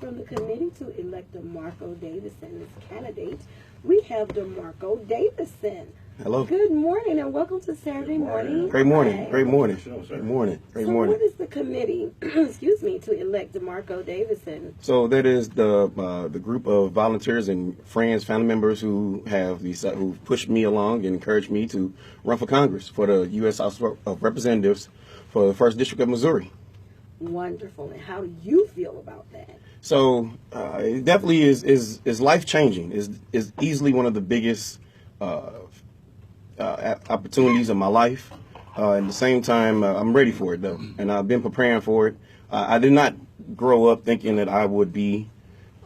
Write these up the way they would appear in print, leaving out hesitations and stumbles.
From the committee to elect DeMarco Davidson as candidate, we have DeMarco Davidson. Hello. Good morning and welcome to Saturday Morning. Great morning. Hi. Great morning. Great morning. Great So morning. what is the committee, excuse me, to elect DeMarco Davidson? So that is the group of volunteers and friends, family members who have who pushed me along and encouraged me to run for Congress for the U.S. House of Representatives for the 1st District of Missouri. Wonderful. And how do you feel about that? So it definitely is life changing. Is easily one of the biggest opportunities of my life. At the same time, I'm ready for it though, and I've been preparing for it. I did not grow up thinking that I would be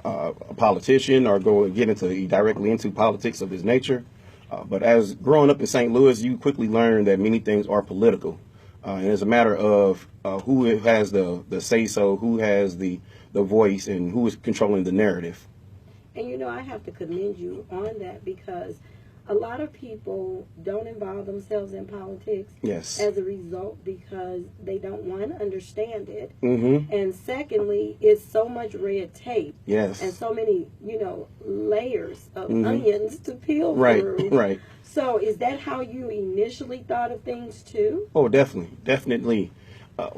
a politician or get directly into politics of this nature. But as growing up in St. Louis, you quickly learn that many things are political, and it's a matter of who has the say so, who has the voice, and who is controlling the narrative. And you know, I have to commend you on that because a lot of people don't involve themselves in politics as a result because they don't want to understand it. Mm-hmm. And secondly, it's so much red tape. Yes. And so many, layers of onions to peel through. Right. So is that how you initially thought of things too? Oh, definitely.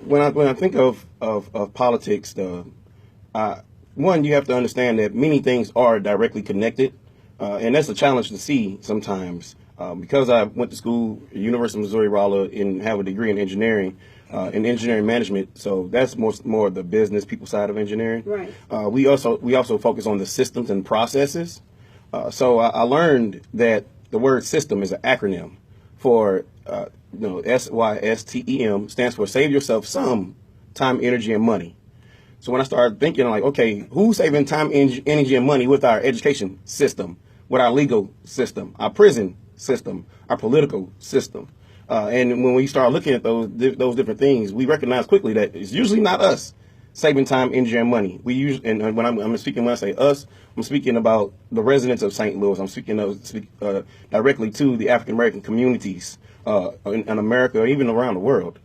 When I think of politics, one, you have to understand that many things are directly connected. And that's a challenge to see sometimes because I went to school at University of Missouri-Rolla and have a degree in engineering management. So that's more the business people side of engineering. Right. We also focus on the systems and processes. So I learned that the word system is an acronym for SYSTEM stands for save yourself some time, energy, and money. So when I started thinking, like, okay, who's saving time, energy, and money with our education system, with our legal system, our prison system, our political system? And when we start looking at those different things, we recognize quickly that it's usually not us saving time, energy, and money. And when when I say us, I'm speaking about the residents of St. Louis. I'm speaking directly to the African American communities in America, or even around the world.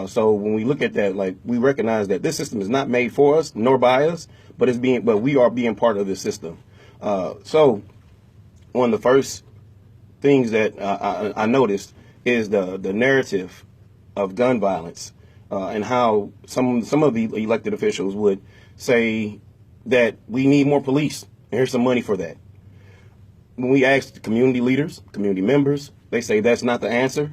So when we look at that, like, we recognize that this system is not made for us nor by us, but we are being part of the system. So one of the first things that I noticed is the narrative of gun violence and how some of the elected officials would say that we need more police. And here's some money for that. When we ask community leaders, community members, they say that's not the answer.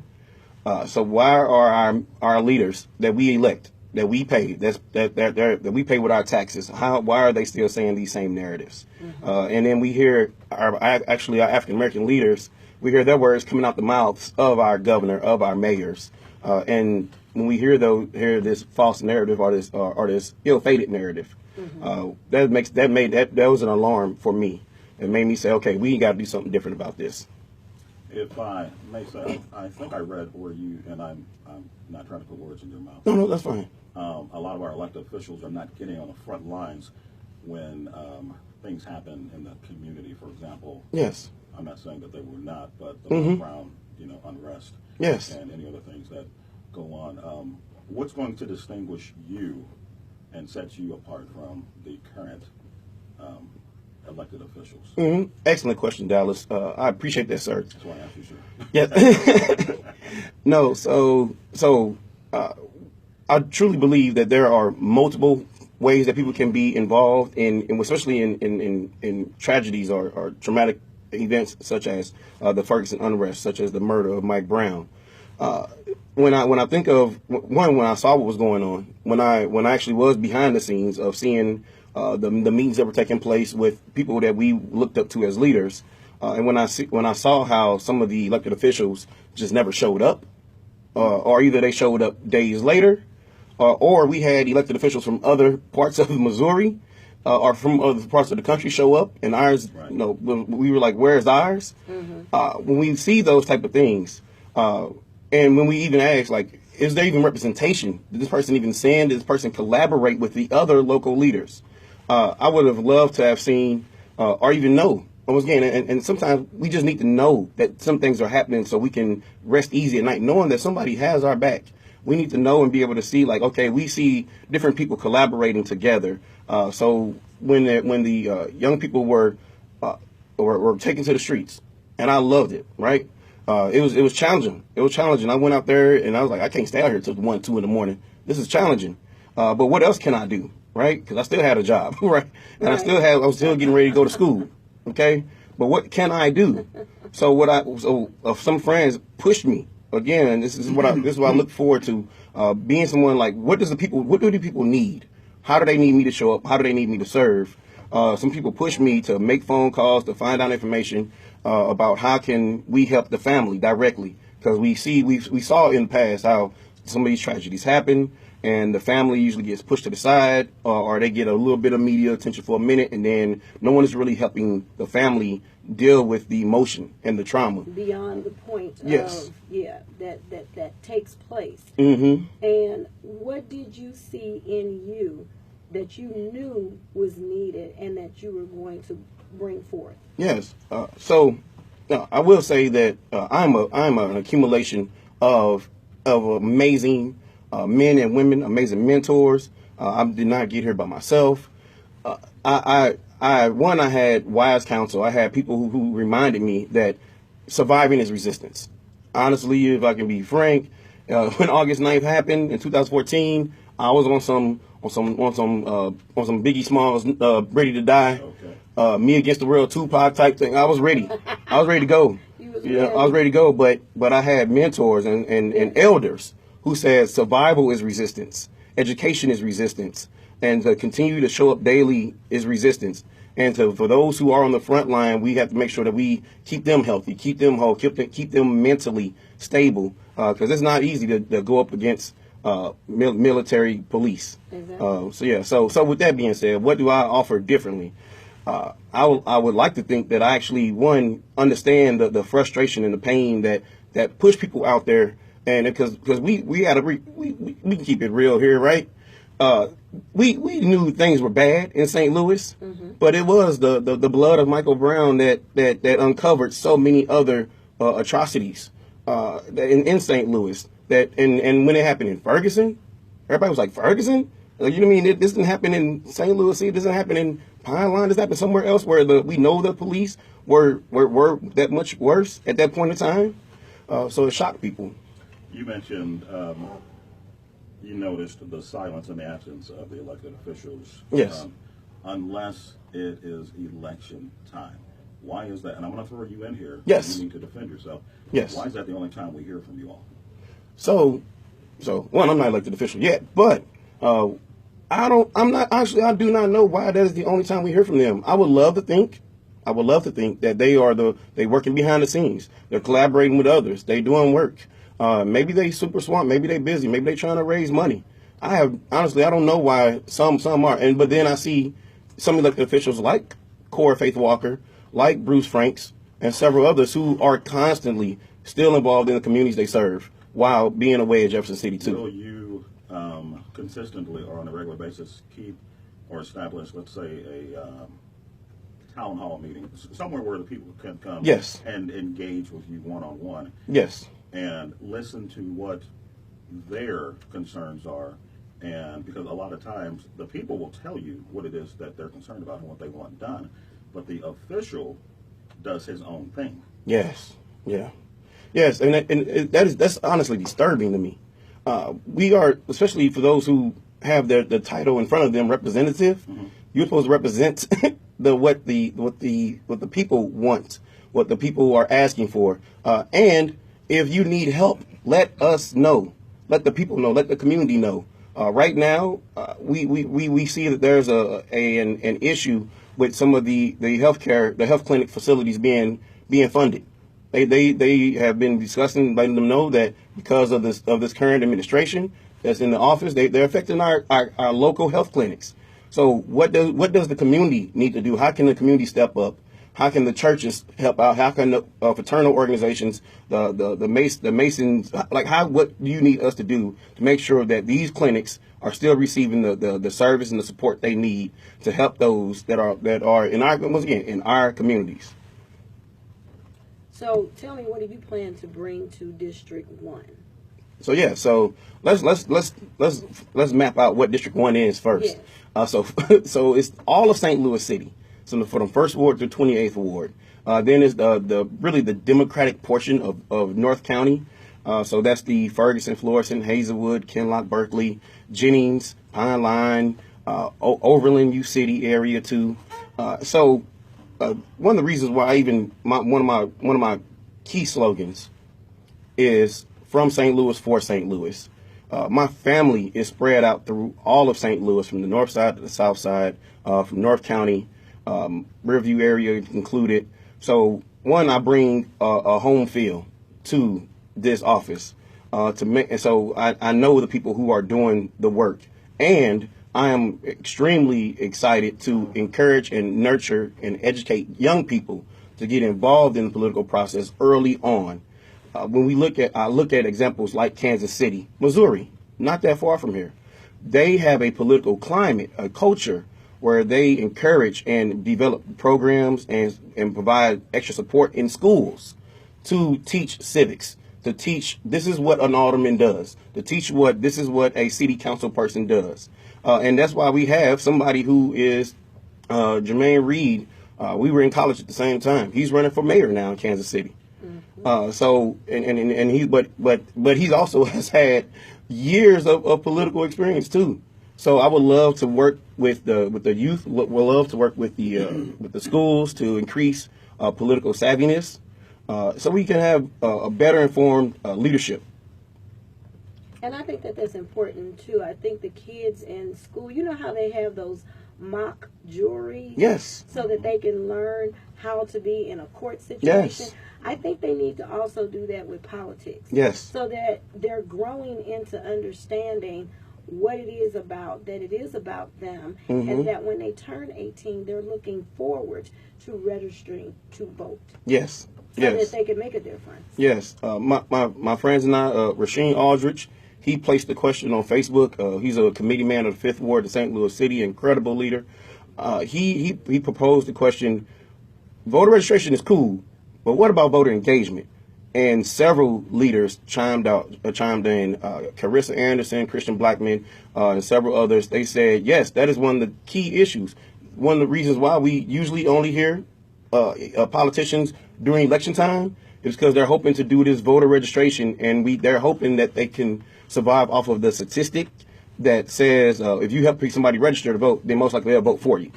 So why are our leaders that we elect, that we pay, that we pay with our taxes, why are they still saying these same narratives? Mm-hmm. And then we hear our African American leaders, we hear their words coming out the mouths of our governor, of our mayors, and when we hear this false narrative or this ill-fated narrative, mm-hmm. That was an alarm for me. It made me say, okay, we got to do something different about this. If I may say, I think I read where you, and I'm not trying to put words in your mouth. No, that's fine. A lot of our elected officials are not getting on the front lines when things happen in the community, for example. Yes. I'm not saying that they were not, but the mm-hmm. background, unrest. Yes. And any other things that go on. What's going to distinguish you and set you apart from the current elected officials? Mm-hmm. Excellent question, Dallas. I appreciate that, sir. That's why I asked you, sir. Yeah. No, so I truly believe that there are multiple ways that people can be involved in especially in tragedies or traumatic events such as the Ferguson unrest, such as the murder of Mike Brown. When I think of when I saw what was going on, when I actually was behind the scenes of seeing the meetings that were taking place with people that we looked up to as leaders, and when I saw how some of the elected officials just never showed up, or either they showed up days later, or we had elected officials from other parts of Missouri or from other parts of the country show up, and ours, right. We were like, where's ours? Mm-hmm. When we see those type of things, and when we even ask, like, is there even representation? Did this person even send? Did this person collaborate with the other local leaders? I would have loved to have seen or even know. Once again, and sometimes we just need to know that some things are happening so we can rest easy at night, knowing that somebody has our back. We need to know and be able to see, like, okay, we see different people collaborating together. So when the young people were taken to the streets, and I loved it, right? It was challenging. It was challenging. I went out there and I was like, I can't stay out here till 1, 2 in the morning. This is challenging. But what else can I do, right? Because I still had a job, right? And I was still getting ready to go to school, okay? But what can I do? So some friends pushed me. Again, this is what I look forward to, being someone like, what do the people need? How do they need me to show up? How do they need me to serve? Some people push me to make phone calls, to find out information about how can we help the family directly, because we saw in the past how some of these tragedies happen, and the family usually gets pushed to the side, or they get a little bit of media attention for a minute, and then no one is really helping the family deal with the emotion and the trauma beyond the point yes. of that takes place. Mm-hmm. And what did you see in you that you knew was needed and that you were going to bring forth? Yes. So I will say that I'm an accumulation of amazing men and women, amazing mentors. I did not get here by myself. I had wise counsel. I had people who reminded me that surviving is resistance. Honestly, if I can be frank, when August 9th happened in 2014, I was on some Biggie Smalls, Ready to Die, Me Against the World, Tupac type thing. I was ready. I was ready to go. I was ready to go. But I had mentors and elders who said survival is resistance, education is resistance, and to continue to show up daily is resistance. And for those who are on the front line, we have to make sure that we keep them healthy, keep them whole, keep them mentally stable, because it's not easy to go up against military police. Exactly. So with that being said, what do I offer differently? I would like to think that I actually, one, understand the frustration and the pain that push people out there, and because we can keep it real here, right? We knew things were bad in St. Louis, mm-hmm. but it was the blood of Michael Brown that uncovered so many other atrocities in St. Louis. And when it happened in Ferguson, everybody was like, Ferguson? Like, you know what I mean? This didn't happen in St. Louis. This didn't happen in Pine Line. This happened somewhere else where we know the police were that much worse at that point in time. So it shocked people. You mentioned you noticed the silence and the absence of the elected officials. Yes. Unless it is election time. Why is that? And I'm going to throw you in here. Yes. You need to defend yourself. Yes. Why is that the only time we hear from you all? So one, I'm not elected official yet, but I do not know why that is the only time we hear from them. I would love to think that they working behind the scenes. They're collaborating with others. They doing work. Maybe they super swamped. Maybe they busy. Maybe they trying to raise money. I don't know why some are. But then I see some elected officials like Cora Faith Walker, like Bruce Franks, and several others who are constantly still involved in the communities they serve while being away at Jefferson City too. Will you consistently or on a regular basis keep or establish, let's say, a town hall meeting somewhere where the people can come yes. and engage with you one-on-one? Yes. And listen to what their concerns are, and because a lot of times the people will tell you what it is that they're concerned about and what they want done, but the official does his own thing. Yes, yeah, yes, and that's honestly disturbing to me. We are, especially for those who have the title in front of them, representative. Mm-hmm. You're supposed to represent what the people want, what the people are asking for, and if you need help, let us know. Let the people know. Let the community know. Right now, we see that there's an issue with some of the health clinic facilities being funded. They have been discussing, letting them know that because of this current administration that's in the office, they're affecting our local health clinics. So what does the community need to do? How can the community step up? How can the churches help out? How can the fraternal organizations, the Masons, what do you need us to do to make sure that these clinics are still receiving the service and the support they need to help those that are in our communities? So tell me, what do you plan to bring to District 1? So yeah, so let's map out what District 1 is first. Yeah. So it's all of St. Louis City. So from the 1st Ward to 28th Ward. Then is the really the Democratic portion of North County. So that's the Ferguson, Florissant, Hazelwood, Kinloch, Berkeley, Jennings, Pine Line, Overland, U City area too. So one of the reasons why one of my key slogans is from St. Louis for St. Louis. My family is spread out through all of St. Louis, from the north side to the south side, from North County, Riverview area included. So one, I bring a home feel to this office to make, and so I know the people who are doing the work, and I am extremely excited to encourage and nurture and educate young people to get involved in the political process early on. When I look at examples like Kansas City, Missouri, not that far from here. They have a political climate, a culture where they encourage and develop programs and provide extra support in schools to teach civics, to teach this is what an alderman does, to teach this is what a city council person does. And that's why we have somebody who is Jermaine Reed. We were in college at the same time. He's running for mayor now in Kansas City. So he's also has had years of political experience too. So I would love to work with the youth. Would love to work with the schools to increase political savviness, so we can have a better informed leadership. And I think that that's important too. I think the kids in school, you know how they have those mock juries? Yes. So that they can learn how to be in a court situation. Yes. I think they need to also do that with politics. Yes. So that they're growing into understanding what it is about, that it is about them, and that when they turn 18, they're looking forward to registering to vote. Yes. So that they can make a difference. Yes. My friends and I, Rasheen Aldrich, he placed the question on Facebook. He's a committee man of the 5th Ward of St. Louis City, incredible leader. He proposed the question, voter registration is cool, but what about voter engagement? And several leaders chimed in, Carissa Anderson, Christian Blackman, and several others. They said, yes, that is one of the key issues. One of the reasons why we usually only hear politicians during election time is because they're hoping to do this voter registration, and they're hoping that they can survive off of the statistic that says if you help somebody register to vote, then most likely they'll vote for you.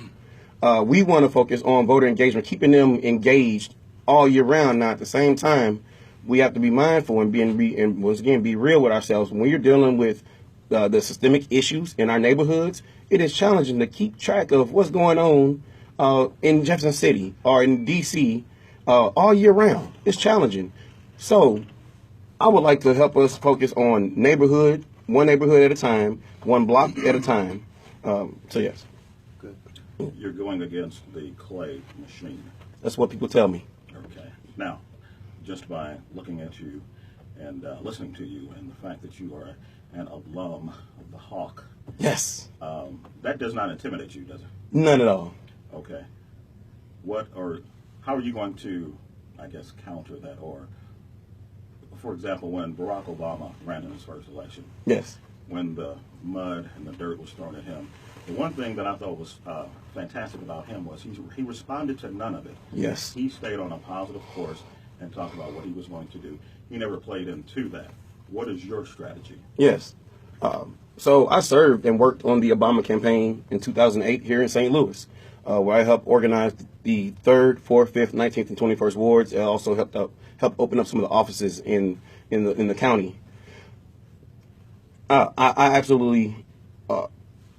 We want to focus on voter engagement, keeping them engaged all year round. Now, at the same time, we have to be mindful and once again, be real with ourselves. When you're dealing with the systemic issues in our neighborhoods, it is challenging to keep track of what's going on in Jefferson City or in D.C. All year round. It's challenging. So I would like to help us focus on one neighborhood at a time, one block at a time. So yes. Good. You're going against the clay machine. That's what people tell me. Okay. Now, just by looking at you and listening to you and the fact that you are an alum of the Hawk. Yes. That does not intimidate you, does it? None at all. Okay. How are you going to, I guess, counter that? Or, for example, when Barack Obama ran in his first election. Yes. When the mud and the dirt was thrown at him, the one thing that I thought was fantastic about him was he responded to none of it. Yes. He stayed on a positive course and talked about what he was going to do. He never played into that. What is your strategy? Yes. So I served and worked on the Obama campaign in 2008 here in St. Louis, where I helped organize the 3rd, 4th, 5th, 19th, and 21st wards. I also helped open up some of the offices in the county. I absolutely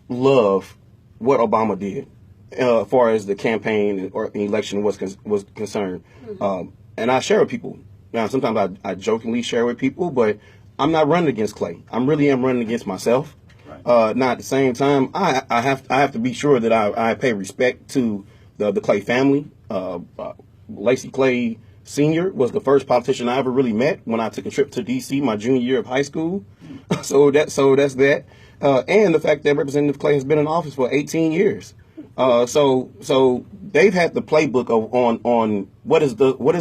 love what Obama did as far as the campaign or election was concerned. And I share with people. Now, sometimes I jokingly share with people, but I'm not running against Clay. I really am running against myself. Right. Now, at the same time, I have to be sure that I pay respect to the Clay family. Lacey Clay Sr. was the first politician I ever really met when I took a trip to D.C. my junior year of high school. So that's that. And the fact that Representative Clay has been in office for 18 years. So they've had the playbook on what is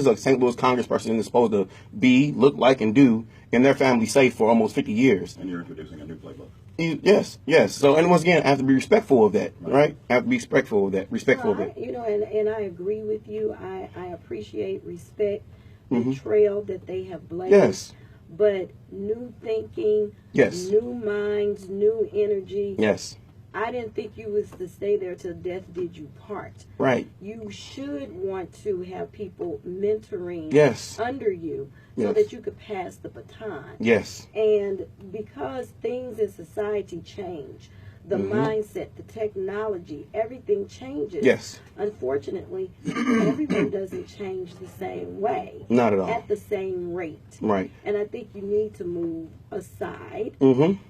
a St. Louis congressperson is supposed to be, look like, and do in their family safe for almost 50 years. And you're introducing a new playbook. Yes. So, and once again, I have to be respectful of that, right? I have to be respectful of that. And I agree with you. I appreciate, respect the trail that they have blazed. Yes. But new thinking, new minds, new energy. Yes. I didn't think you was to stay there till death did you part. Right. You should want to have people mentoring under you so that you could pass the baton. Yes. And because things in society change, the mindset, the technology, everything changes. Yes. Unfortunately, everyone doesn't change the same way. Not at all. At the same rate. Right. And I think you need to move aside.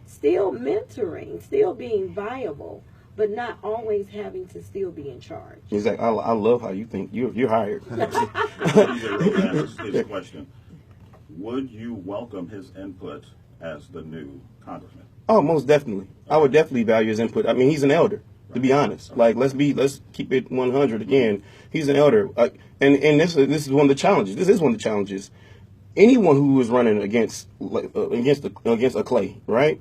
Still mentoring, still being viable, but not always having to still be in charge. Exactly. I love how you think. You're hired. His question. Would you welcome his input as the new congressman? Oh, most definitely. I would definitely value his input. I mean, he's an elder, to be honest. Like, let's keep it 100 again. He's an elder, and this is one of the challenges. This is one of the challenges. Anyone who is running against a Clay, right,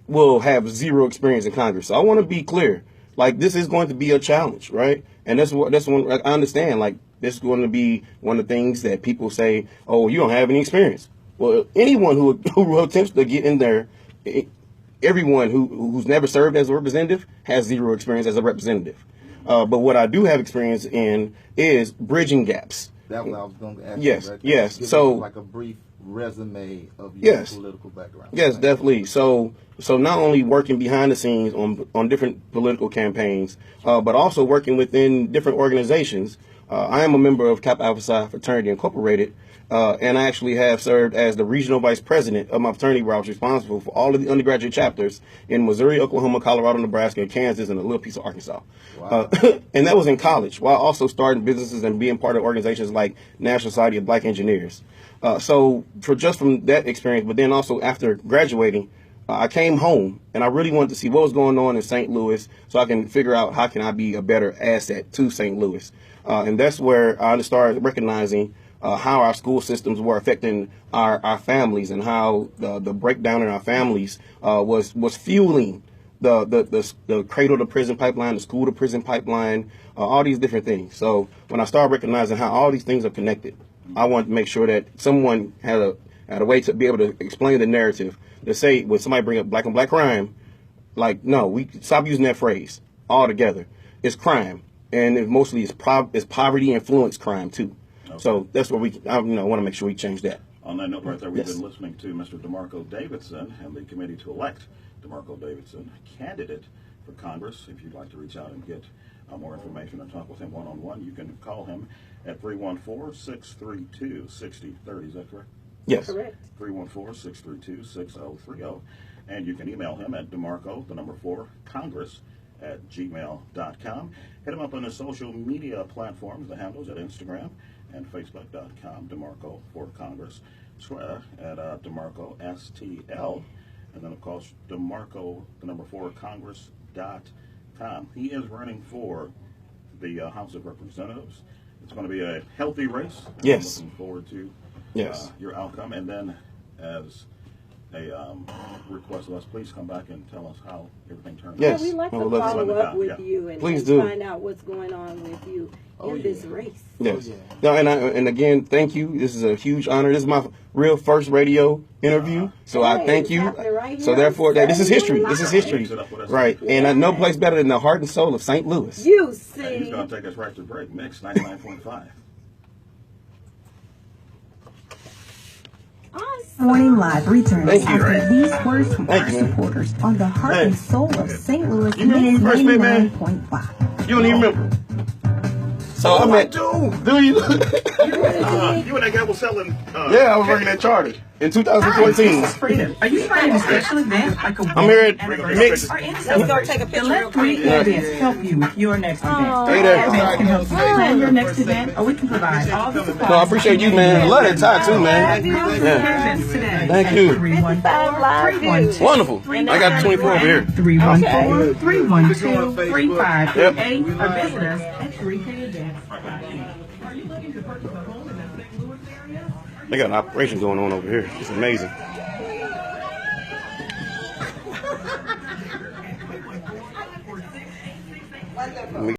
will have zero experience in Congress. So I want to be clear. Like, this is going to be a challenge, right? And that's one. I understand. Like, this is going to be one of the things that people say, "Oh, you don't have any experience." Well, anyone who attempts to get in there. Everyone who's never served as a representative has zero experience as a representative. But what I do have experience in is bridging gaps. That's what I was going to ask. Yes. So, like a brief resume of your political background. Yes, definitely. So not only working behind the scenes on different political campaigns, but also working within different organizations. I am a member of Kappa Alpha Psi Fraternity Incorporated. And I actually have served as the regional vice president of my fraternity, where I was responsible for all of the undergraduate chapters in Missouri, Oklahoma, Colorado, Nebraska, Kansas, and a little piece of Arkansas. Wow. And that was in college, while also starting businesses and being part of organizations like National Society of Black Engineers. So from that experience, but then also after graduating, I came home and I really wanted to see what was going on in St. Louis so I can figure out how can I be a better asset to St. Louis. And that's where I started recognizing how our school systems were affecting our families, and how the breakdown in our families was fueling the cradle to prison pipeline, the school to prison pipeline, all these different things. So when I started recognizing how all these things are connected, I wanted to make sure that someone had a way to be able to explain the narrative, to say when somebody bring up black on black crime, like, no, we stop using that phrase altogether. It's crime, and mostly it's poverty influence crime too. Okay. So that's where I want to make sure we change that. On that note right there, we've been listening to Mr. DeMarco Davidson and the committee to elect DeMarco Davidson, candidate for Congress. If you'd like to reach out and get more information and talk with him one-on-one, you can call him at 314-632-6030. Is that correct? Yes. Correct. 314-632-6030. And you can email him at DeMarco4Congress@gmail.com. Hit him up on the social media platforms, the handles at Instagram and Facebook.com, DeMarco4Congress, Twitter at DeMarcoSTL, and then, of course, DeMarco4Congress.com. He is running for the House of Representatives. It's going to be a healthy race. Yes. I'm looking forward to your outcome. And then, as a request of us, please come back and tell us how everything turned out. Yes. We'd like to follow up with you and find out what's going on with you in this race. Yes. No, and again, thank you. This is a huge honor. This is my real first radio interview, so I thank you. Right, so therefore, this is history. This is history, right? Yeah. And no place better than the heart and soul of St. Louis. You see, and he's going to take us right to break. Mix 99.5. Morning Live returns after these words from our supporters on the heart and soul of St. Louis. You remember me first, man? 99.5. You don't even remember. So I met. Do you? You and that guy was selling. Yeah, I was working at Charter. in 2014. Freedom. Are you planning a special event like a I'm here at Mix. Let's go take a picture real Let 3 quick. events help you with your next event. Stay there. Events can help you plan your next event, or we can provide all the supplies. No, I appreciate you, man. I love that tie too, man. Yeah. Thank you. 314-312. Wonderful. I got 24 over here. 314-312-3538. Or visit us at 3kevents.com. Are you looking to purchase a home in the St. Louis area? They got an operation going on over here. It's amazing.